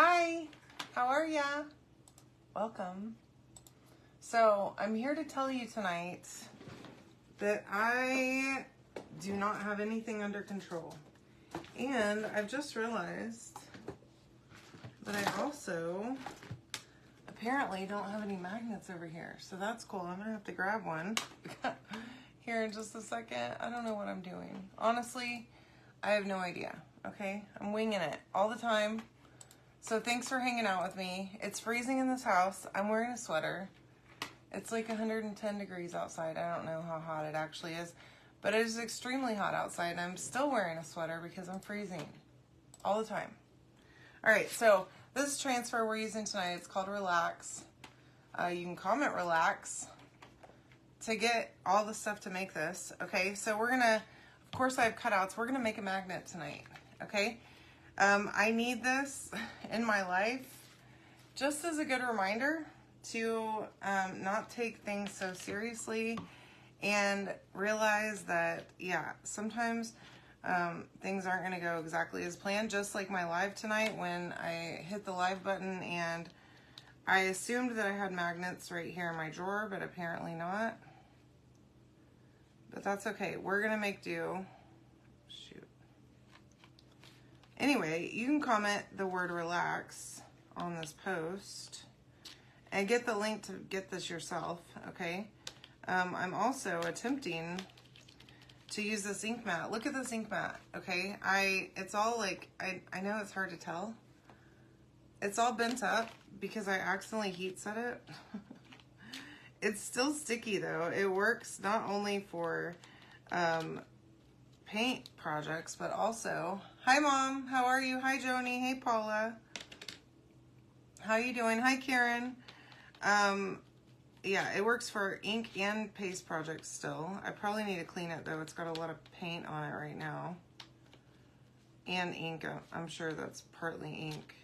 Hi, how are ya? Welcome. So I'm here to tell you tonight that I do not have anything under control. And I've just realized that I also apparently don't have any magnets over here. So that's cool. I'm gonna have to grab one here in just a second. I don't know what I'm doing. Honestly, I have no idea, okay? I'm winging it all the time. So thanks for hanging out with me. It's freezing in this house. I'm wearing a sweater. It's like 110 degrees outside. I don't know how hot it actually is, but it is extremely hot outside, and I'm still wearing a sweater because I'm freezing all the time. All right, so this transfer we're using tonight, it's called Relax. You can comment Relax to get all the stuff to make this, okay? So we're gonna, of course I have cutouts. We're gonna make a magnet tonight, okay? I need this in my life just as a good reminder to not take things so seriously and realize that, yeah, sometimes things aren't going to go exactly as planned, just like my live tonight when I hit the live button and I assumed that I had magnets right here in my drawer, but apparently not. But that's okay. We're going to make do. Shoot. Anyway, you can comment the word relax on this post and get the link to get this yourself, okay? I'm also attempting to use this ink mat. Look at this ink mat, okay? It's all like, I know it's hard to tell. It's all bent up because I accidentally heat set it. It's still sticky though. It works not only for paint projects, but also, hi Mom, how are you? Hi Joni, hey Paula. How you doing? Hi Karen. Yeah, it works for ink and paste projects still. I probably need to clean it though. It's got a lot of paint on it right now. And ink, I'm sure that's partly ink.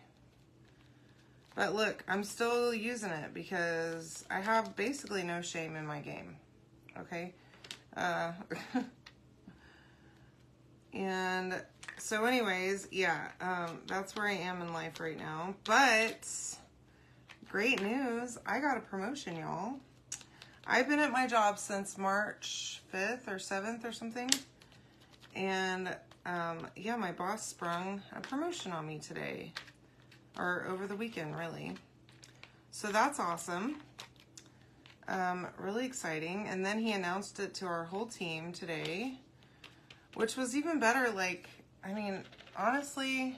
But look, I'm still using it because I have basically no shame in my game, okay? And so anyways, yeah, that's where I am in life right now. But great news, I got a promotion, y'all. I've been at my job since March 5th or 7th or something. And yeah, my boss sprung a promotion on me today. Or over the weekend, really. So that's awesome. Really exciting. And then he announced it to our whole team today, which was even better. Like, I mean, honestly,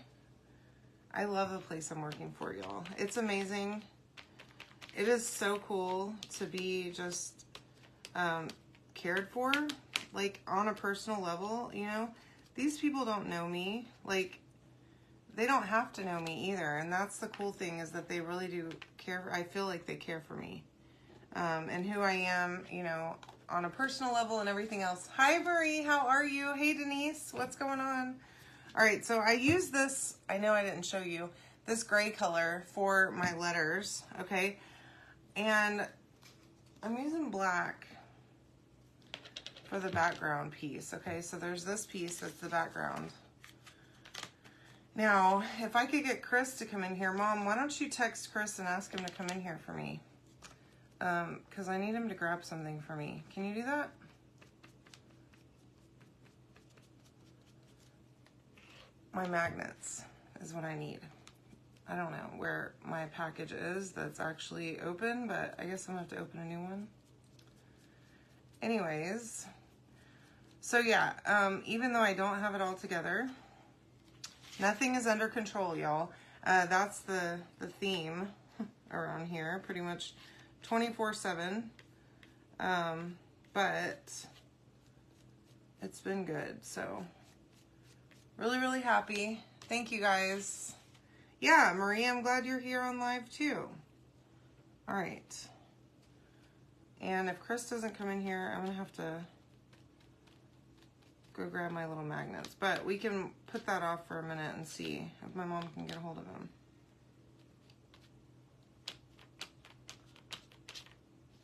I love the place I'm working for, y'all. It's amazing. It is so cool to be just cared for, like on a personal level, you know. These people don't know me. Like, they don't have to know me either. And that's the cool thing, is that they really do care. I feel like they care for me and who I am, you know, on a personal level and everything else. Hi, Marie. How are you? Hey, Denise. What's going on? All right. So I use this. I know I didn't show you this gray color for my letters. Okay. And I'm using black for the background piece. Okay. So there's this piece that's the background. Now, if I could get Chris to come in here. Mom, why don't you text Chris and ask him to come in here for me? Because I need him to grab something for me. Can you do that? My magnets is what I need. I don't know where my package is that's actually open, but I guess I'm gonna have to open a new one. Anyways, so yeah, even though I don't have it all together, nothing is under control, y'all. That's the theme around here, pretty much 24/7. But it's been good, so really, really happy. Thank you guys. Yeah, Marie, I'm glad you're here on live too. All right. And if Chris doesn't come in here, I'm gonna have to go grab my little magnets. But we can put that off for a minute and see if my mom can get a hold of them.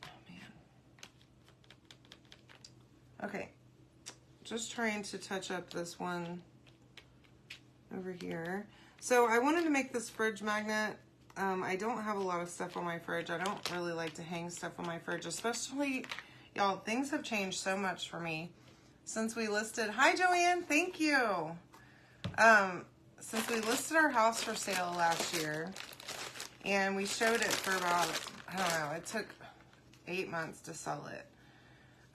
Oh, man. Okay. Just trying to touch up this one over here. So I wanted to make this fridge magnet. I don't have a lot of stuff on my fridge. I don't really like to hang stuff on my fridge, especially, y'all, things have changed so much for me since we listed. Hi, Joanne. Thank you. Since we listed our house for sale last year, and we showed it for about, I don't know, it took 8 months to sell it.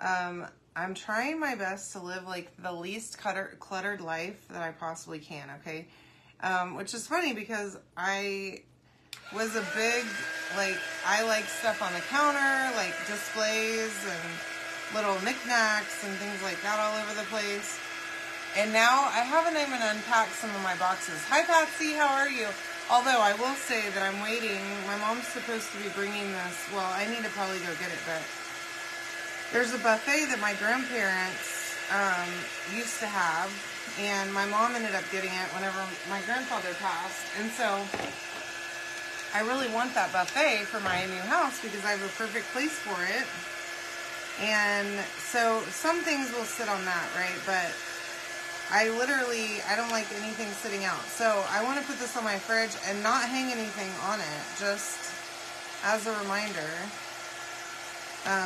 I'm trying my best to live like the least cluttered life that I possibly can, okay? Which is funny because I was a big, like, I like stuff on the counter, like displays and little knickknacks and things like that all over the place. And now I haven't even unpacked some of my boxes. Hi, Patsy, how are you? Although I will say that I'm waiting. My mom's supposed to be bringing this. Well, I need to probably go get it, but there's a buffet that my grandparents used to have, and my mom ended up getting it whenever my grandfather passed. And so I really want that buffet for my new house because I have a perfect place for it. And so some things will sit on that, right? But I don't like anything sitting out. So I want to put this on my fridge and not hang anything on it, just as a reminder.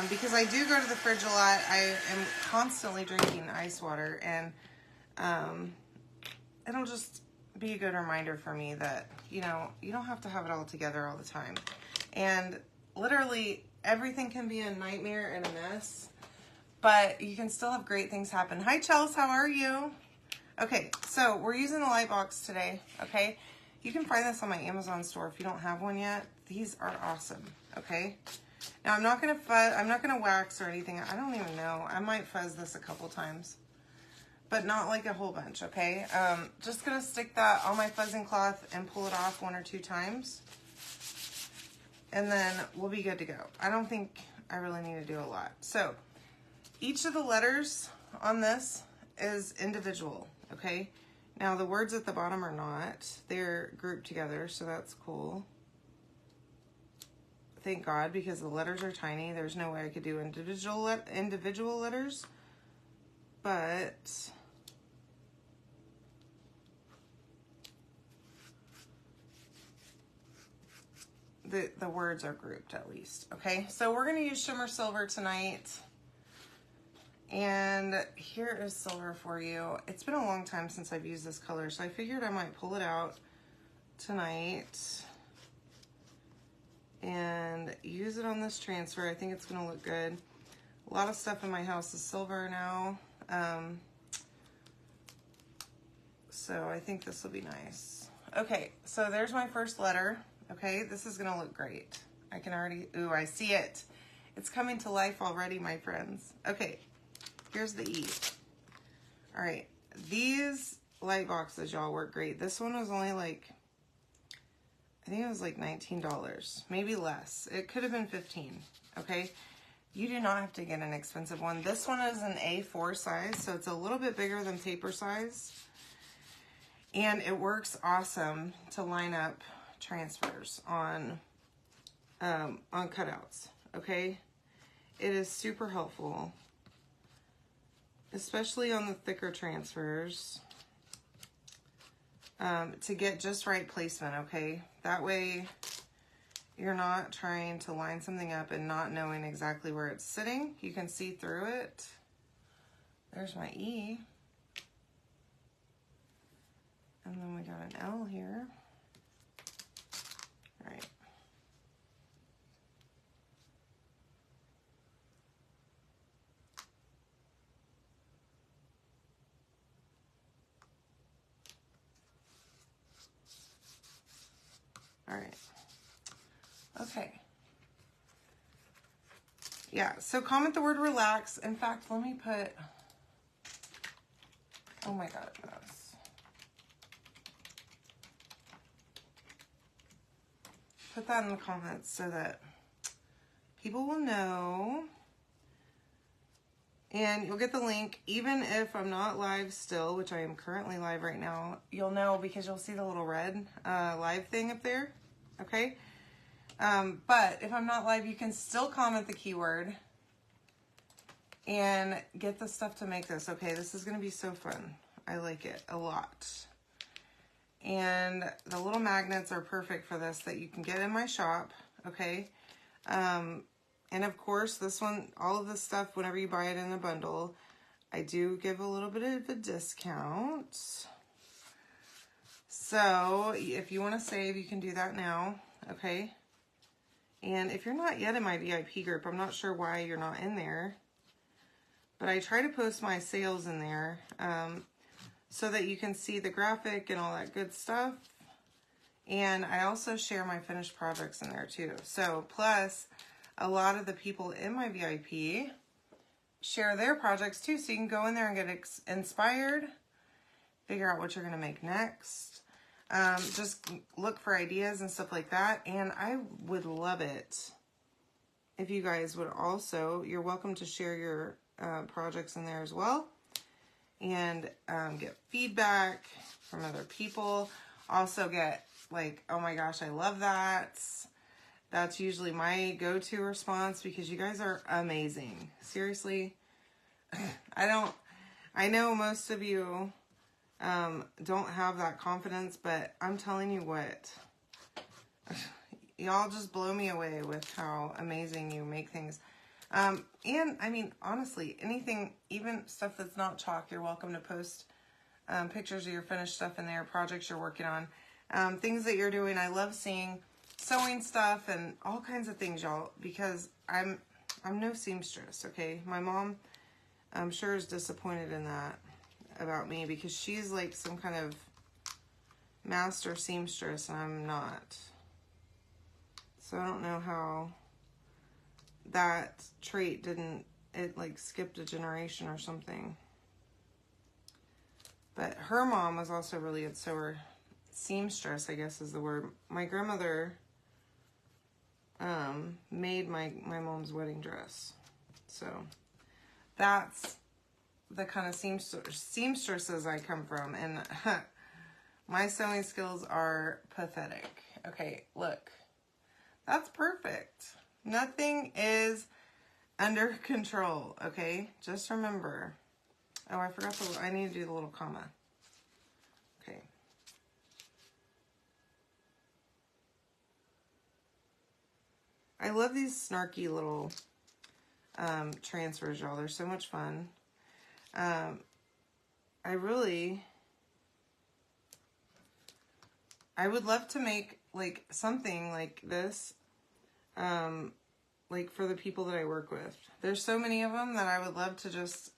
Because I do go to the fridge a lot. I am constantly drinking ice water, and it'll just be a good reminder for me that, you know, you don't have to have it all together all the time. And literally everything can be a nightmare and a mess, but you can still have great things happen. Hi, Chelsea, how are you? Okay, so we're using the light box today, okay? You can find this on my Amazon store if you don't have one yet. These are awesome, okay? Now, I'm not gonna wax or anything. I don't even know. I might fuzz this a couple times, but not like a whole bunch, okay? Just gonna stick that on my fuzzing cloth and pull it off 1 or 2 times, and then we'll be good to go. I don't think I really need to do a lot. So, each of the letters on this is individual, okay? Now, the words at the bottom are not. They're grouped together, so that's cool. Thank God, because the letters are tiny. There's no way I could do individual letters, but the words are grouped at least, okay? So we're going to use shimmer silver tonight, and here is silver for you. It's been a long time since I've used this color, so I figured I might pull it out tonight and use it on this transfer. I think it's gonna look good. A lot of stuff in my house is silver now. So I think this will be nice. Okay, so there's my first letter. Okay, this is gonna look great. I can already, ooh, I see it. It's coming to life already, my friends. Okay, here's the E. All right, these light boxes, y'all, work great. This one was only like, I think it was like $19, maybe less. It could have been 15, okay? You do not have to get an expensive one. This one is an A4 size, so it's a little bit bigger than paper size. And it works awesome to line up transfers on cutouts, okay? It is super helpful, especially on the thicker transfers. To get just right placement, okay? That way you're not trying to line something up and not knowing exactly where it's sitting. You can see through it. There's my E. And then we got an L here. All right. All right. Okay. Yeah, so comment the word relax. In fact, let me put, oh my God, yes. Put that in the comments so that people will know. And you'll get the link, even if I'm not live still, which I am currently live right now, you'll know because you'll see the little red live thing up there, okay? But if I'm not live, you can still comment the keyword and get the stuff to make this, okay? This is gonna be so fun. I like it a lot. And the little magnets are perfect for this that you can get in my shop, okay? And of course, this one, all of this stuff, whenever you buy it in a bundle, I do give a little bit of a discount. So if you want to save, you can do that now, okay? And if you're not yet in my VIP group, I'm not sure why you're not in there, but I try to post my sales in there so that you can see the graphic and all that good stuff. And I also share my finished projects in there too. So plus a lot of the people in my VIP share their projects too. So you can go in there and get inspired, figure out what you're going to make next. Just look for ideas and stuff like that. And I would love it if you guys would also, you're welcome to share your projects in there as well. And get feedback from other people. Also get like, oh my gosh, I love that. That's usually my go-to response because you guys are amazing. Seriously. I know most of you don't have that confidence, but I'm telling you what, y'all just blow me away with how amazing you make things. And I mean, honestly, anything, even stuff that's not chalk, you're welcome to post pictures of your finished stuff in there, projects you're working on, things that you're doing. I love seeing sewing stuff and all kinds of things, y'all, because I'm no seamstress, okay? My mom, I'm sure, is disappointed in that about me because she's like some kind of master seamstress and I'm not. So I don't know how that trait it like skipped a generation or something. But her mom was also really good sewer. Seamstress, I guess is the word. My grandmother made my mom's wedding dress. So that's the kind of seamstresses I come from. And my sewing skills are pathetic. Okay, look. That's perfect. Nothing is under control, okay? Just remember. Oh, I forgot I need to do the little comma. Okay. I love these snarky little transfers, y'all. They're so much fun. I would love to make like something like this, like for the people that I work with. There's so many of them that I would love to just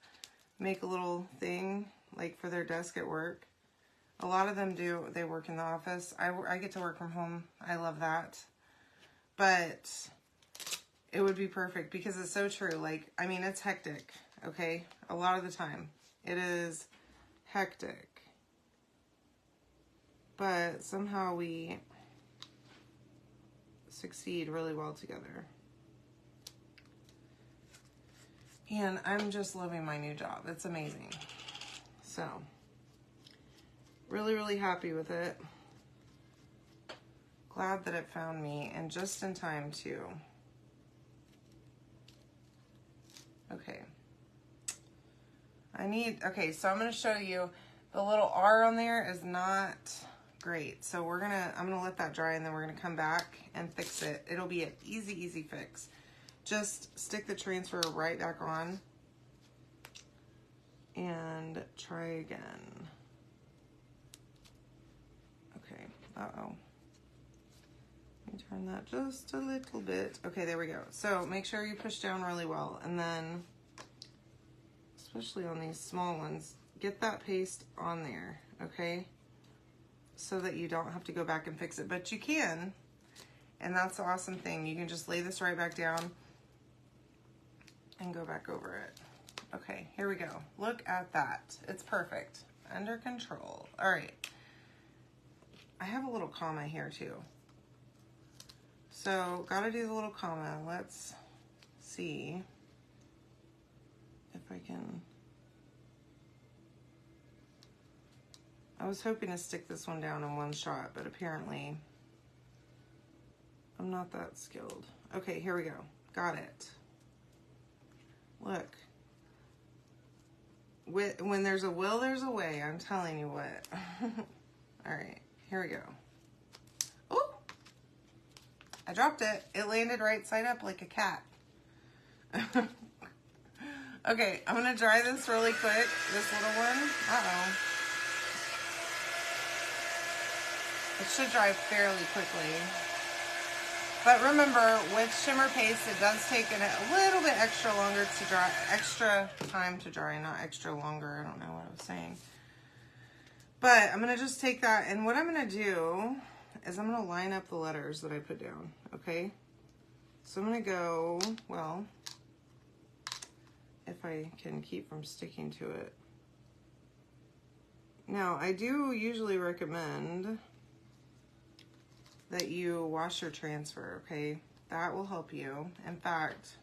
make a little thing like for their desk at work. A lot of them they work in the office. I get to work from home. I love that. But it would be perfect because it's so true. Like, I mean, it's hectic, okay? A lot of the time. It is hectic. But somehow we succeed really well together. And I'm just loving my new job. It's amazing. So, really, really happy with it. Glad that it found me, and just in time too. Okay. Okay, so I'm going to show you the little R on there is not great. So I'm going to let that dry and then we're going to come back and fix it. It'll be an easy, easy fix. Just stick the transfer right back on and try again. Okay, uh-oh. Let me turn that just a little bit. Okay, there we go. So make sure you push down really well, and then, especially on these small ones, get that paste on there, okay? So that you don't have to go back and fix it, but you can, and that's the awesome thing. You can just lay this right back down and go back over it. Okay, here we go. Look at that. It's perfect. Under control. All right. I have a little comma here too. So, gotta do the little comma. Let's see if I can. I was hoping to stick this one down in one shot, but apparently I'm not that skilled. Okay, here we go. Got it. Look. When there's a will, there's a way. I'm telling you what. All right. Here we go. Oh, I dropped it. It landed right side up like a cat. Okay, I'm gonna dry this really quick, this little one. Uh-oh. It should dry fairly quickly. But remember, with shimmer paste, it does take a little bit extra longer to dry, extra time to dry, not extra longer. I don't know what I was saying. But I'm gonna just take that, and what I'm gonna do is I'm gonna line up the letters that I put down, okay? So I'm gonna go, well, if I can keep from sticking to it. Now, I do usually recommend that you wash your transfer, okay? That will help you. In fact,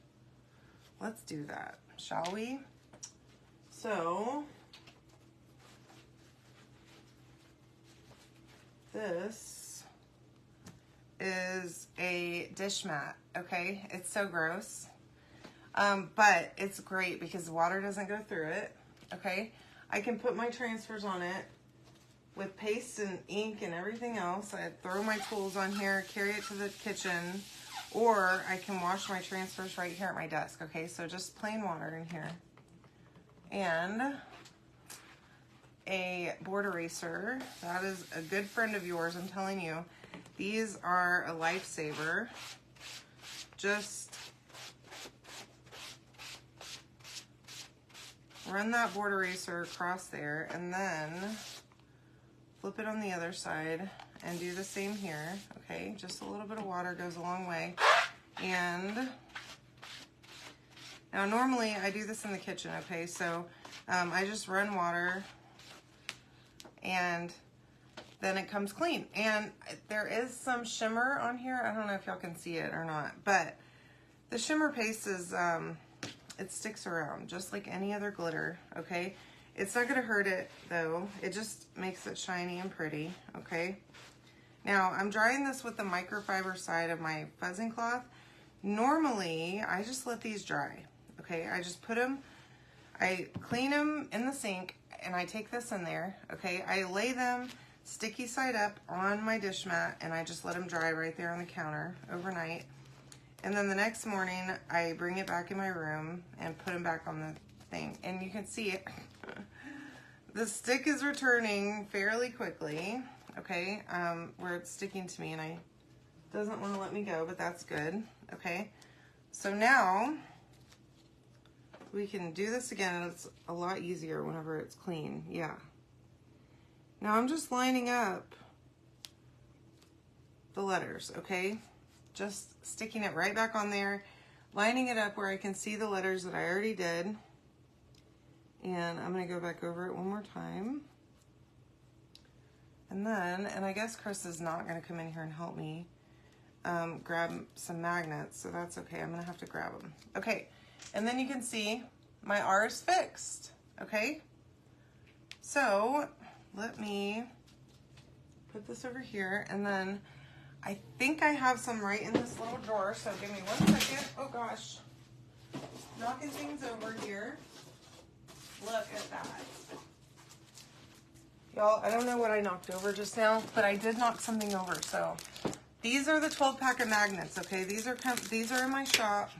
let's do that, shall we? So, this is a dish mat, okay? It's so gross. But it's great because the water doesn't go through it, okay? I can put my transfers on it with paste and ink and everything else. I throw my tools on here, carry it to the kitchen, or I can wash my transfers right here at my desk, okay? So just plain water in here. And a board eraser. That is a good friend of yours, I'm telling you. These are a lifesaver. Just run that board eraser across there and then flip it on the other side and do the same here, okay? Just a little bit of water goes a long way. And now normally I do this in the kitchen, okay? So I just run water and then it comes clean. And there is some shimmer on here. I don't know if y'all can see it or not, but the shimmer paste is, it sticks around just like any other glitter, okay? It's not gonna hurt it though. It just makes it shiny and pretty, okay? Now, I'm drying this with the microfiber side of my fuzzing cloth. Normally, I just let these dry, okay? I just put them, I clean them in the sink, and I take this in there, okay? I lay them sticky side up on my dish mat, and I just let them dry right there on the counter overnight. And then the next morning, I bring it back in my room and put them back on the thing. And you can see it. The stick is returning fairly quickly, okay? Where it's sticking to me and it doesn't want to let me go, but that's good, okay? So now, we can do this again, and it's a lot easier whenever it's clean, yeah. Now I'm just lining up the letters, okay? Just sticking it right back on there, lining it up where I can see the letters that I already did. And I'm gonna go back over it one more time. And then, and I guess Chris is not gonna come in here and help me grab some magnets, so that's okay. I'm gonna have to grab them. Okay, and then you can see my R is fixed, okay? So let me put this over here, and then I think I have some right in this little drawer, so give me 1 second. Oh gosh, knocking things over here. Look at that. Y'all, I don't know what I knocked over just now, but I did knock something over. So these are the 12-pack of magnets, okay? These are in my shop.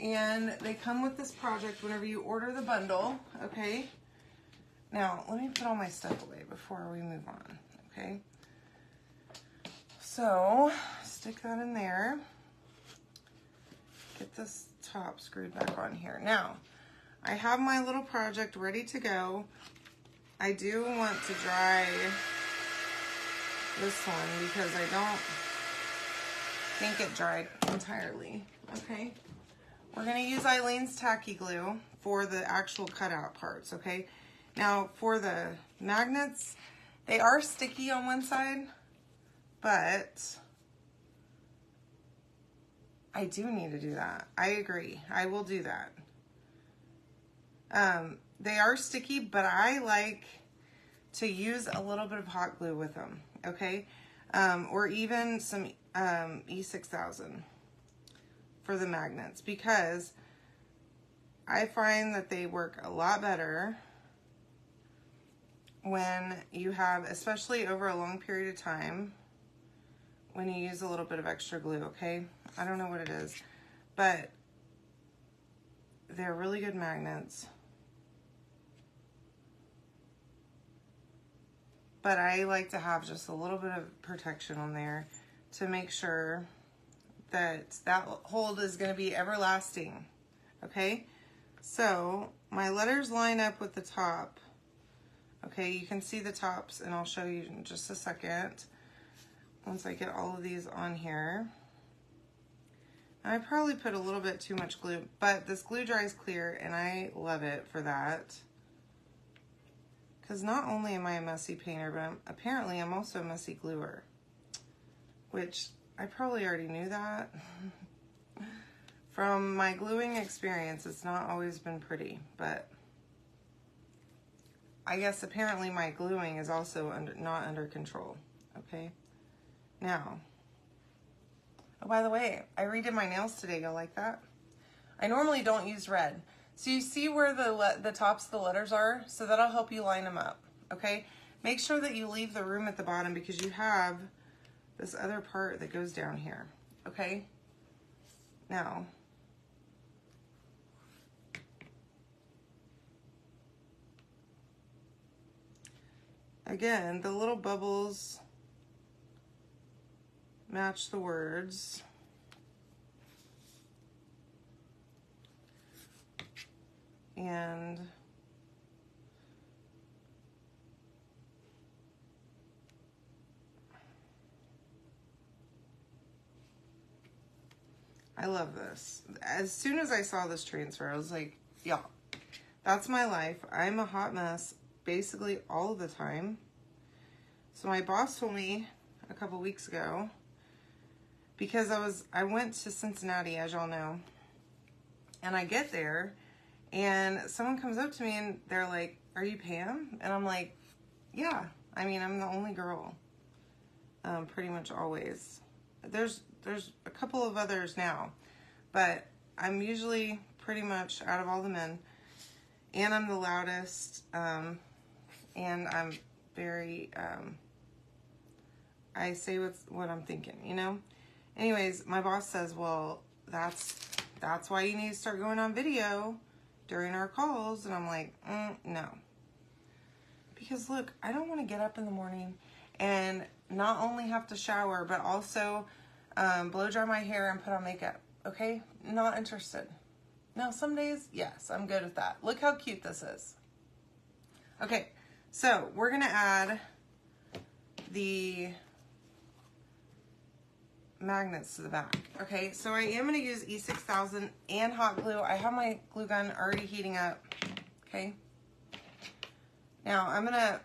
And they come with this project whenever you order the bundle, okay? Now, let me put all my stuff away before we move on, okay? So, stick that in there. Get this top screwed back on here. Now, I have my little project ready to go. I do want to dry this one because I don't think it dried entirely, okay? We're gonna use Eileen's tacky glue for the actual cutout parts, okay? Now, for the magnets, they are sticky on one side, but I do need to do that. I agree, I will do that. They are sticky, but I like to use a little bit of hot glue with them, okay? Or even some E6000 for the magnets, because I find that they work a lot better when you have, especially over a long period of time, when you use a little bit of extra glue, okay? I don't know what it is, but they're really good magnets. But I like to have just a little bit of protection on there to make sure that that hold is going to be everlasting, okay? So my letters line up with the top. Okay, you can see the tops, and I'll show you in just a second once I get all of these on here. I probably put a little bit too much glue, but this glue dries clear, and I love it for that. Because not only am I a messy painter, but apparently I'm also a messy gluer, which I probably already knew that. From my gluing experience, it's not always been pretty, but I guess apparently my gluing is also not under control, okay? Now, oh, by the way, I redid my nails today. Y'all like that? I normally don't use red. So you see where the tops of the letters are? So that'll help you line them up, okay? Make sure that you leave the room at the bottom because you have this other part that goes down here, okay? Now, again, the little bubbles match the words. And I love this. As soon as I saw this transfer, I was like, yeah, that's my life. I'm a hot mess basically all the time. So my boss told me a couple weeks ago, because I went to Cincinnati, as y'all know, and I get there and someone comes up to me and they're like, "Are you Pam?" And I'm like, "Yeah." I mean, I'm the only girl, pretty much always. There's a couple of others now, but I'm usually pretty much out of all the men, and I'm the loudest, and I'm very, I say what I'm thinking, you know? Anyways, my boss says, well, that's why you need to start going on video during our calls. And I'm like, no. Because look, I don't want to get up in the morning and not only have to shower, but also blow dry my hair and put on makeup. Okay? Not interested. Now, some days, yes, I'm good with that. Look how cute this is. Okay, so we're going to add the magnets to the back. Okay, so I am going to use E6000 and hot glue. I have my glue gun already heating up. Okay. Now I'm going to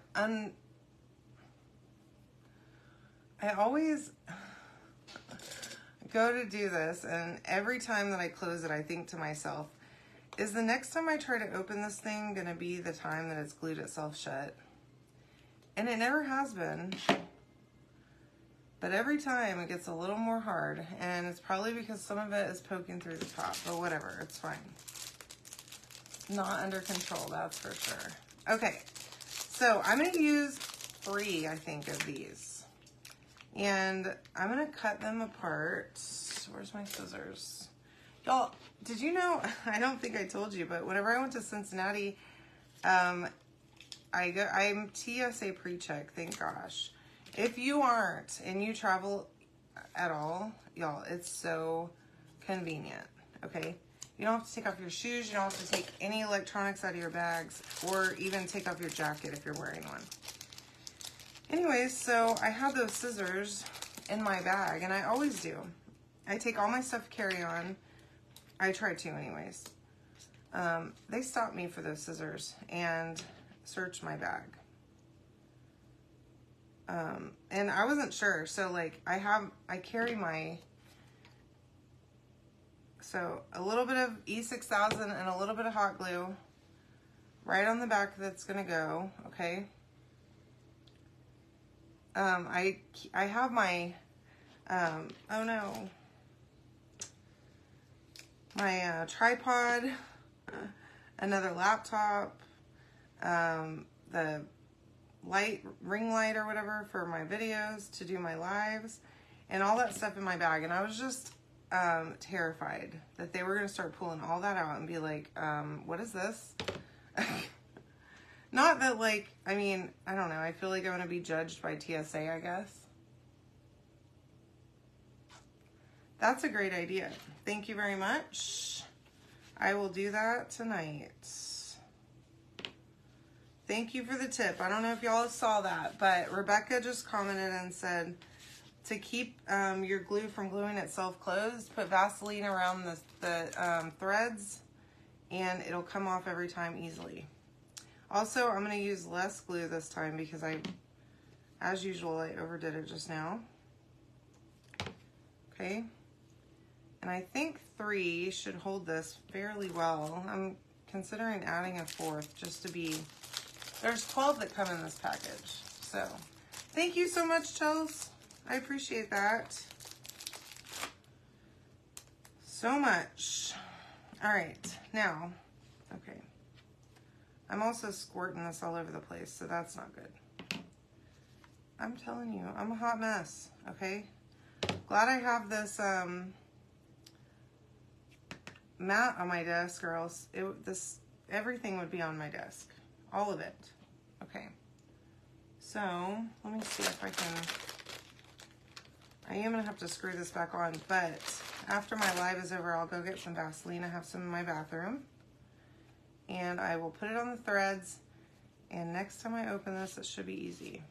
I always go to do this, and every time that I close it, I think to myself, is the next time I try to open this thing going to be the time that it's glued itself shut? And it never has been. But every time it gets a little more hard, and it's probably because some of it is poking through the top, but whatever, it's fine. Not under control, that's for sure. Okay, so I'm going to use 3, I think, of these. And I'm going to cut them apart. Where's my scissors? Y'all, did you know, I don't think I told you, but whenever I went to Cincinnati, I'm TSA pre-check, thank gosh. If you aren't and you travel at all, y'all, it's so convenient, okay? You don't have to take off your shoes. You don't have to take any electronics out of your bags, or even take off your jacket if you're wearing one. Anyways, so I have those scissors in my bag, and I always do. I take all my stuff carry-on. I try to anyways. They stopped me for those scissors and searched my bag. And I wasn't sure, so like I carry my, so a little bit of E6000 and a little bit of hot glue right on the back that's gonna go, okay? I have my, oh no, my tripod, another laptop, the ring light or whatever for my videos, to do my lives, and all that stuff in my bag. And I was just terrified that they were going to start pulling all that out and be like, what is this? Not that, like, I mean, I don't know. I feel like I'm going to be judged by TSA, I guess. That's a great idea. Thank you very much. I will do that tonight. Thank you for the tip. I don't know if y'all saw that, but Rebecca just commented and said to keep your glue from gluing itself closed, put Vaseline around the threads and it'll come off every time easily. Also, I'm going to use less glue this time because as usual, I overdid it just now. Okay. And I think 3 should hold this fairly well. I'm considering adding a 4th just to be... There's 12 that come in this package. So, thank you so much, Chels. I appreciate that so much. All right, now, okay. I'm also squirting this all over the place, so that's not good. I'm telling you, I'm a hot mess, okay? Glad I have this mat on my desk, or else everything would be on my desk. All of it. Okay. So, let me see if I am going to have to screw this back on, but after my live is over, I'll go get some Vaseline. I have some in my bathroom. And I will put it on the threads, and next time I open this, it should be easy.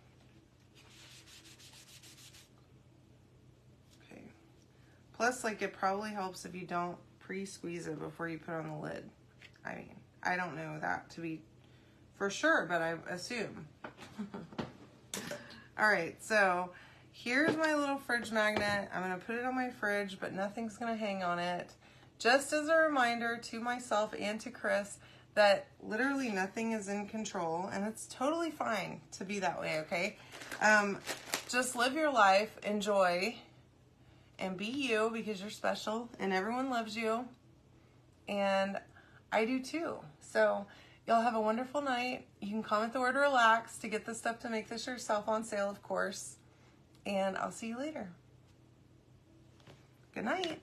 Okay. Plus, like, it probably helps if you don't pre-squeeze it before you put on the lid. I mean, I don't know that to be for sure, but I assume. All right, so here's my little fridge magnet. I'm gonna put it on my fridge, but nothing's gonna hang on it. Just as a reminder to myself and to Chris that literally nothing is in control, and it's totally fine to be that way, okay? Just live your life, enjoy, and be you, because you're special and everyone loves you, and I do too. So y'all have a wonderful night. You can comment the word relax to get the stuff to make this yourself on sale, of course, and I'll see you later. Good night.